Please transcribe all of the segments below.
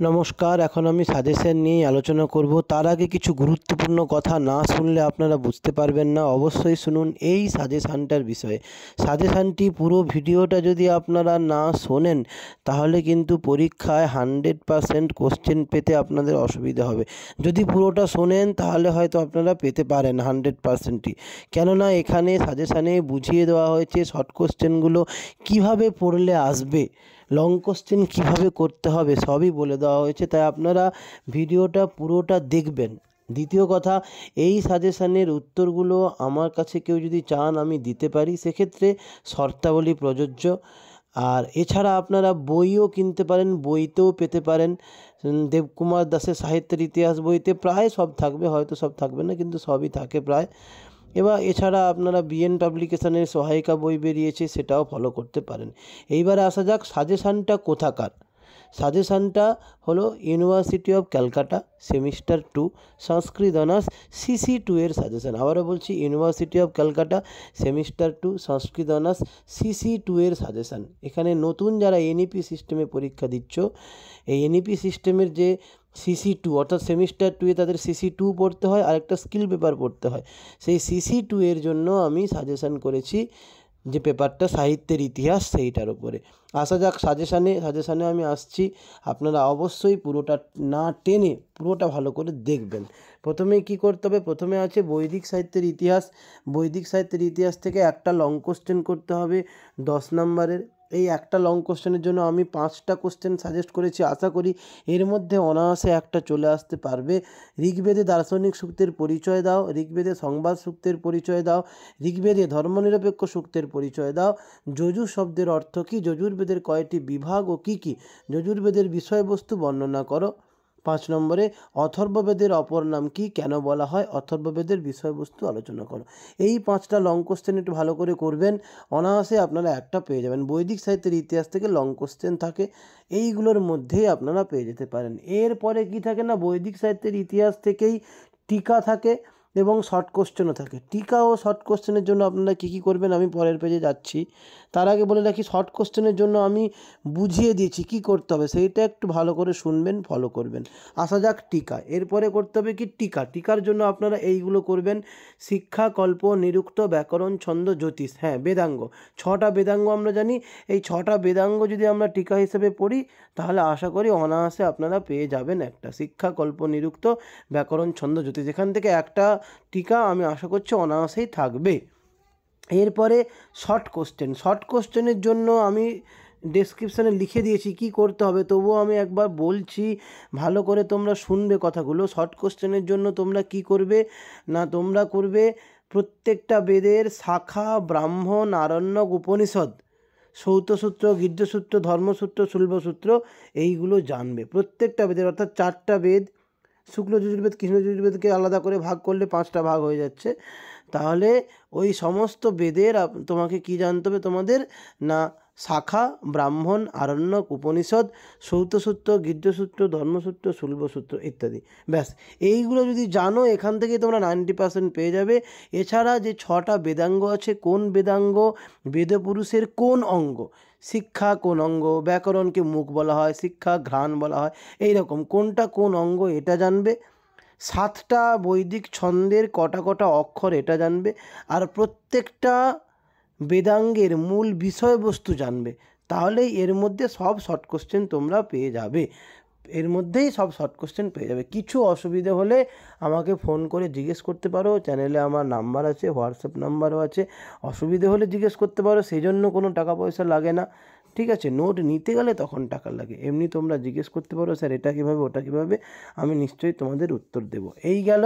নমস্কার। এখন আমি সাজেশন নিয়ে আলোচনা করব। তার আগে কিছু গুরুত্বপূর্ণ কথা না শুনলে আপনারা বুঝতে পারবেন না। অবশ্যই শুনুন এই সাজেশানটার বিষয়ে। সাজেশানটি পুরো ভিডিওটা যদি আপনারা না শোনেন তাহলে কিন্তু পরীক্ষায় 100% কোশ্চেন পেতে আপনাদের অসুবিধা হবে। যদি পুরোটা শোনেন তাহলে হয়তো আপনারা পেতে পারেন 100%ই। কেননা এখানে সাজেশানে বুঝিয়ে দেওয়া হয়েছে শর্ট কোশ্চেনগুলো কীভাবে পড়লে আসবে, লং কোশ্চেন কীভাবে করতে হবে সবই বলে দেওয়া হয়েছে। তাই আপনারা ভিডিওটা পুরোটা দেখবেন। দ্বিতীয় কথা, এই সাজেশানের উত্তরগুলো আমার কাছে কেউ যদি চান আমি দিতে পারি, সেক্ষেত্রে শর্তাবলী প্রযোজ্য। আর এছাড়া আপনারা বইও কিনতে পারেন, বইতেও পেতে পারেন। দেবকুমার দাসের সাহিত্যের ইতিহাস বইতে প্রায় সব থাকবে, হয়তো সব থাকবে না কিন্তু সবই থাকে প্রায়। এবার এছাড়া আপনারা বিএন পাবলিকেশনের সহায়িকা বই বেরিয়েছে, সেটাও ফলো করতে পারেন। এইবারে আসা যাক সাজেশানটা কোথাকার। সাজেশানটা হলো university of Calcutta semester 2 Sanskrit honours CC2 এর সাজেশান। আবারও বলছি, university of Calcutta semester 2 Sanskrit honours CC2 এর সাজেশান। এখানে নতুন যারা NEP সিস্টেমে পরীক্ষা দিচ্ছ, এই NEP সিস্টেমের যে CC2 অর্থাৎ সেমিস্টার 2 এ তাদের CC2 পড়তে হয় আর একটা স্কিল পেপার পড়তে হয়। সেই CC2 এর জন্য আমি সাজেশান করেছি যে পেপারটা সাহিত্যের ইতিহাস, সেইটার উপরে। আসা যাক সাজেশানে আমি আসছি। আপনারা অবশ্যই পুরোটা না টেনে পুরোটা ভালো করে দেখবেন। প্রথমে কি করতে হবে, প্রথমে আছে বৈদিক সাহিত্যের ইতিহাস। বৈদিক সাহিত্যের ইতিহাস থেকে একটা লং কোশ্চেন করতে হবে 10 নম্বরের। এই একটা লং কোশ্চেনের জন্য আমি 5টা কোশ্চেন সাজেস্ট করেছি। আশা করি এর মধ্যে অনায়াসে একটা চলে আসতে পারবে। ঋগ্বেদে দার্শনিক সূক্তের পরিচয় দাও, ঋগ্বেদে সংবাদ সূক্তের পরিচয় দাও, ঋগ্বেদে ধর্মনিরপেক্ষ সূক্তের পরিচয় দাও। যজুর শব্দের অর্থ কী, যজুর্বেদের কয়টি বিভাগ ও কী কী, যজুর্বেদের বিষয়বস্তু বর্ণনা করো। 5 নম্বরে অথর্ববেদের অপর নাম কী, কেন বলা হয় অথর্ববেদের বিষয়বস্তু আলোচনা করো। এই 5টা লং কোশ্চেন একটু ভালো করে করবেন, অনায়াসে আপনারা একটা পেয়ে যাবেন। বৈদিক সাহিত্যের ইতিহাস থেকে লং কোশ্চেন থাকে, এইগুলোর মধ্যেই আপনারা পেয়ে যেতে পারেন। এরপরে কি থাকে না, বৈদিক সাহিত্যের ইতিহাস থেকেই টিকা থাকে এবং শর্ট কোশ্চেনও থাকে। টিকা ও শর্ট কোশ্চেনের জন্য আপনারা কী কী করবেন আমি পরের পেজে যাচ্ছি। তার আগে বলে রাখি, শর্ট কোশ্চেনের জন্য আমি বুঝিয়ে দিয়েছি কী করতে হবে, সেইটা একটু ভালো করে শুনবেন, ফলো করবেন। আসা যাক টিকা। এরপরে করতে হবে কি টিকার জন্য আপনারা এইগুলো করবেন: শিক্ষা, কল্প, নিরুক্ত, ব্যাকরণ, ছন্দ, জ্যোতিষ। হ্যাঁ, বেদাঙ্গ, 6টা বেদাঙ্গ আমরা জানি। এই 6টা বেদাঙ্গ যদি আমরা টিকা হিসেবে পড়ি তাহলে আশা করি অনায়াসে আপনারা পেয়ে যাবেন একটা শিক্ষা, কল্প, নিরুক্ত, ব্যাকরণ, ছন্দ, জ্যোতিষ। এখান থেকে একটা টিকা আমি আশা করছি অনায়াসেই থাকবে। এরপরে শর্ট কোশ্চেনের জন্য আমি ডেসক্রিপশানে লিখে দিয়েছি কি করতে হবে, তবুও আমি একবার বলছি, ভালো করে তোমরা শুনবে কথাগুলো। শর্ট কোশ্চেনের জন্য তোমরা কি করবে না, তোমরা করবে প্রত্যেকটা বেদের শাখা, ব্রাহ্মণ, আরণ্যক, উপনিষদ, সৌতসূত্র, গীর্যসূত্র, ধর্মসূত্র, শুল্বসূত্র, এইগুলো জানবে। প্রত্যেকটা বেদের অর্থাৎ 4টা বেদ, শুক্ল যজুর্বেদ, কৃষ্ণ যজুর্বেদকে আলাদা করে ভাগ করলে 5টা ভাগ হয়ে যাচ্ছে। তাহলে ওই সমস্ত বেদের তোমাকে কি জানতে হবে, তোমাদের না শাখা, ব্রাহ্মণ, আরণ্যক, উপনিষদ, সৌতসূত্র, গীর্যসূত্র, ধর্মসূত্র, শুল্বসূত্র ইত্যাদি। ব্যাস, এইগুলো যদি জানো এখান থেকে তোমরা 90% পেয়ে যাবে। এছাড়া যে 6টা বেদাঙ্গ আছে, কোন বেদাঙ্গ, বেদপুরুষের কোন অঙ্গ, শিক্ষা কোন অঙ্গ, ব্যাকরণকে মুখ বলা হয়, শিক্ষা ঘ্রাণ বলা হয়, এইরকম কোনটা কোন অঙ্গ এটা জানবে। 7টা বৈদিক ছন্দের কটা কটা অক্ষর এটা জানবে। আর প্রত্যেকটা বেদাঙ্গের মূল বিষয়বস্তু জানবে। তাহলেই এর মধ্যে সব শর্ট কোশ্চেন তোমরা পেয়ে যাবে। কিছু অসুবিধে হলে আমাকে ফোন করে জিজ্ঞেস করতে পারো। চ্যানেলে আমার নাম্বার আছে, হোয়াটসঅ্যাপ নাম্বারও আছে। অসুবিধে হলে জিজ্ঞেস করতে পারো, সেই জন্য কোনো টাকা পয়সা লাগে না, ঠিক আছে? নোট নিতে গেলে তখন টাকা লাগে, এমনি তোমরা জিজ্ঞেস করতে পারো, স্যার এটা কীভাবে, ওটা কীভাবে, আমি নিশ্চয়ই তোমাদের উত্তর দেবো। এই গেল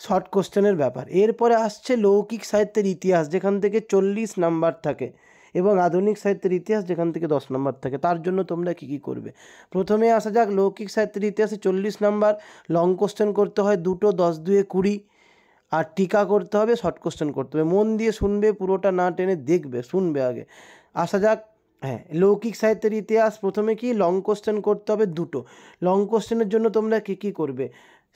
শর্ট কোশ্চেনের ব্যাপার। এরপরে আসছে লৌকিক সাহিত্যের ইতিহাস, যেখান থেকে 40 নাম্বার থাকে, এবং আধুনিক সাহিত্যের ইতিহাস, যেখান থেকে 10 নাম্বার থাকে। তার জন্য তোমরা কী কী করবে, প্রথমে আসা যাক লৌকিক সাহিত্যের ইতিহাসে 40 নাম্বার। লং কোশ্চেন করতে হয় 2টো, 10 2 20, আর টিকা করতে হবে, শর্ট কোশ্চেন করতে হবে। মন দিয়ে শুনবে, পুরোটা না টেনে দেখবে, শুনবে আগে। আসা যাক, হ্যাঁ, লৌকিক সাহিত্যের ইতিহাস প্রথমে কি লং কোশ্চেন করতে হবে 2টো। লং কোশ্চেনের জন্য তোমরা কী কী করবে,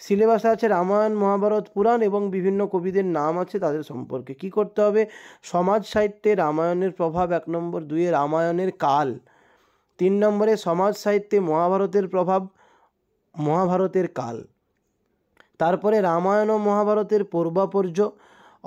সিলেবাসে আছে রামায়ণ, মহাভারত, পুরাণ এবং বিভিন্ন কবিদের নাম আছে, তাদের সম্পর্কে কী করতে হবে। সমাজ সাহিত্যে রামায়ণের প্রভাব 1 নম্বর, 2 রামায়ণের কাল, 3 নম্বরে সমাজ সাহিত্যে মহাভারতের প্রভাব, মহাভারতের কাল। তারপরে রামায়ণ ও মহাভারতের পূর্বাপর্য,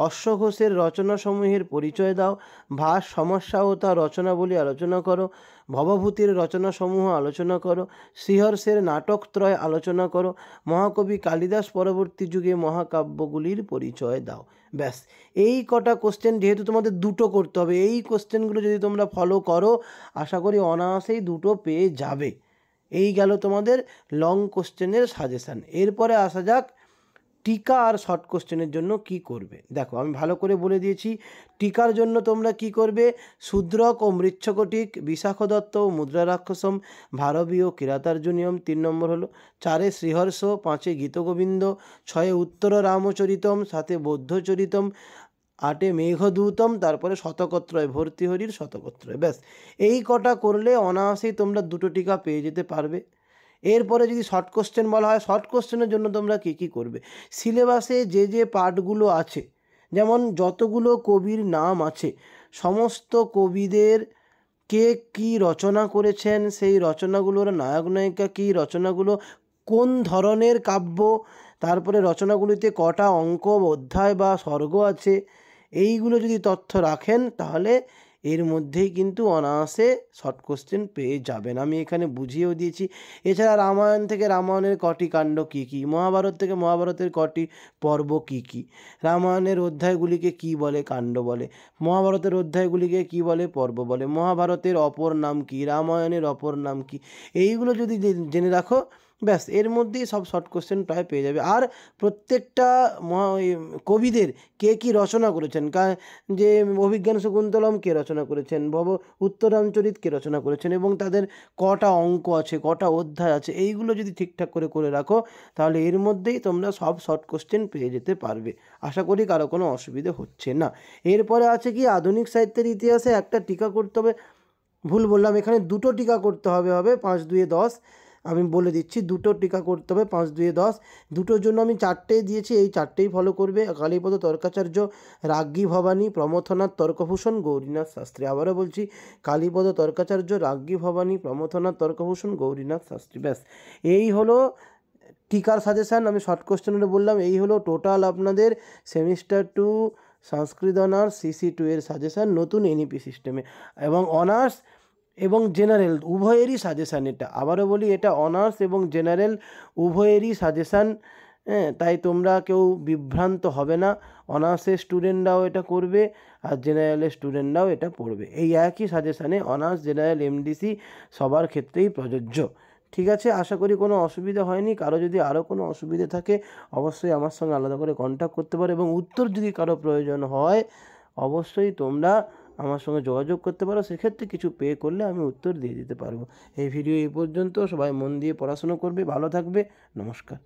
অশ্বঘোষের রচনাসমূহের পরিচয় দাও, ভাস সমস্যা ও তার রচনাবলী আলোচনা করো, ভবভূতির রচনাসমূহ আলোচনা করো, শ্রীহর্ষের নাটকত্রয় আলোচনা করো, মহাকবি কালিদাস পরবর্তী যুগে মহাকাব্যগুলির পরিচয় দাও। ব্যাস, এই কটা কোশ্চেন, যেহেতু তোমাদের দুটো করতে হবে, এই কোশ্চেনগুলো যদি তোমরা ফলো করো আশা করি অনায়াসেই দুটো পেয়ে যাবে। এই গেল তোমাদের লং কোশ্চেনের সাজেশান। এরপরে আসা যাক টিকা আর শর্ট কোশ্চেনের জন্য কি করবে। দেখো আমি ভালো করে বলে দিয়েছি। টিকার জন্য তোমরা কি করবে, শূদ্রক ও মৃচ্ছকটিক, বিশাখ দত্ত ও মুদ্রা রাক্ষসম, ভারবীয় কিরাতার্জুনিয়ম 3 নম্বর হলো, 4 শ্রীহর্ষ, 5 গীতগোবিন্দ, 6 উত্তর রামচরিতম, 7 বৌদ্ধচরিতম, 8 মেঘদূতম, তারপরে শতকত্রয় ভর্তৃহরির শতকত্রয়। ব্যাস, এই কটা করলে অনায়াসেই তোমরা দুটো টিকা পেয়ে যেতে পারবে। এরপরে যদি শর্ট কোশ্চেন বলা হয়, শর্ট কোশ্চেনের জন্য তোমরা কী কী করবে, সিলেবাসে যে যে পার্টগুলো আছে, যেমন যতগুলো কবির নাম আছে সমস্ত কবিদের কে কী রচনা করেছেন, সেই রচনাগুলোর নায়ক নায়িকা কী, রচনাগুলো কোন ধরনের কাব্য, তারপরে রচনাগুলিতে কটা অঙ্ক, অধ্যায় বা সর্গ আছে, এইগুলো যদি তথ্য রাখেন তাহলে এর মধ্যেই কিন্তু অনায়াসে শর্ট কোশ্চেন পেয়ে যাবেন। আমি এখানে বুঝিয়েও দিয়েছি। এছাড়া রামায়ণ থেকে রামায়ণের কটি কাণ্ড কী কী, মহাভারত থেকে মহাভারতের কটি পর্ব কী কী, রামায়ণের অধ্যায়গুলিকে কী বলে, কাণ্ড বলে, মহাভারতের অধ্যায়গুলিকে কী বলে, পর্ব বলে, মহাভারতের অপর নাম কী, রামায়ণের অপর নাম কী, এইগুলো যদি জেনে রাখো ব্যাস এর মধ্যেই সব শর্ট কোশ্চেন প্রায় পেয়ে যাবে। আর প্রত্যেকটা কবিদের কে কী রচনা করেছেন, যে অভিজ্ঞান শকুন্তলম কে রচনা করেছেন, উত্তরাঞ্চরিত কে রচনা করেছেন, এবং তাদের কটা অঙ্ক আছে, কটা অধ্যায় আছে, এইগুলো যদি ঠিকঠাক করে রাখো তাহলে এর মধ্যেই তোমরা সব শর্ট কোশ্চেন পেয়ে যেতে পারবে। আশা করি কারো কোনো অসুবিধে হচ্ছে না। এরপরে আছে কি, আধুনিক সাহিত্যের ইতিহাসে একটা টিকা করতে হবে, ভুল বললাম, এখানে দুটো টিকা করতে হবে 5 2 10। আমি বলে দিচ্ছি, দুটো টিকা করতে হবে 5 2 10। দুটোর জন্য আমি 4টেই দিয়েছি, এই 4টেই ফলো করবে। কালীপদ তর্কাচার্য, রাজ্ঞী ভবানী, প্রমথনাথ তর্কভূষণ, গৌরীনাথ শাস্ত্রী। আবারও বলছি, কালীপদ তর্কাচার্য, রাজ্ঞী ভবানী, প্রমথনাথ তর্কভূষণ, গৌরীনাথ শাস্ত্রী। ব্যাস এই হলো টিকার সাজেশান। আমি শর্ট কোশ্চেনে বললাম, এই হলো টোটাল আপনাদের সেমিস্টার 2 সংস্কৃত অনার্স CC2 এর সাজেশান নতুন NEP সিস্টেমে, এবং অনার্স এবং জেনারেল উভয়েরই সাজেশান এটা। আবারও বলি, এটা অনার্স এবং জেনারেল উভয়েরই সাজেশান। তাই তোমরা কেউ বিভ্রান্ত হবে না, অনার্সের স্টুডেন্টরাও এটা করবে আর জেনারেলের স্টুডেন্টরাও এটা পড়বে। এই একই সাজেশানে অনার্স, জেনারেল, MDC সবার ক্ষেত্রেই প্রযোজ্য। ঠিক আছে, আশা করি কোনো অসুবিধা হয়নি। কারো যদি আরও কোনো অসুবিধা থাকে অবশ্যই আমার সঙ্গে আলাদা করে কন্ট্যাক্ট করতে পারো, এবং উত্তর যদি কারো প্রয়োজন হয় অবশ্যই তোমরা আমার সঙ্গে যোগাযোগ করতে পারো। সেক্ষেত্রে কিছু পে করলে আমি উত্তর দিয়ে দিতে পারবো। এই ভিডিও এই পর্যন্ত। সবাই মন দিয়ে পড়াশুনো করবে, ভালো থাকবে, নমস্কার।